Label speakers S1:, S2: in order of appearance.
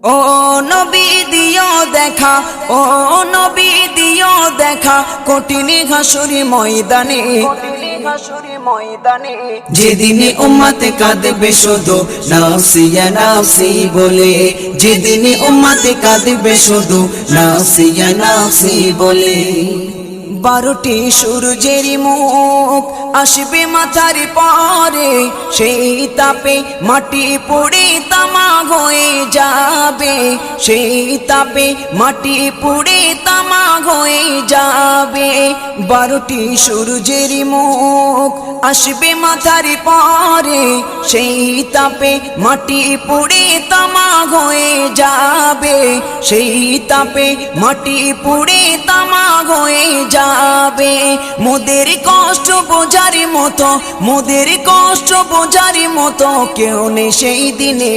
S1: ও নবী দিও দেখা, ও নবী দিও দেখা, কঠিন হাসুরি ময়দানে, যেদিনে উম্মতে কাঁদবে শুধু নাফসি ইয়া নাফসি বলে, যেদিনে উম্মতে কাঁদবে শুধু নাফসি ইয়া নাফসি বলে। 12টি সূর্যের মুখ আসবে মাথার পরে, সেই তাপে মাটি পুড়ে তামা হয়ে যাবে, সেই তাপে মাটি পুড়ে তামা হয়ে যাবে। 12টি সূর্যের মুখ আসবে মাথার পরে, সেই তাপে মাটি পুড়ে তামা হয়ে যাবে, সেই তাপে মাটি পুড়ে তামা হয়ে যাবে। মোদের কষ্ট বোঝার মতো, মোদের কষ্ট বোঝার মতো কেউ নেই সেই দিনে।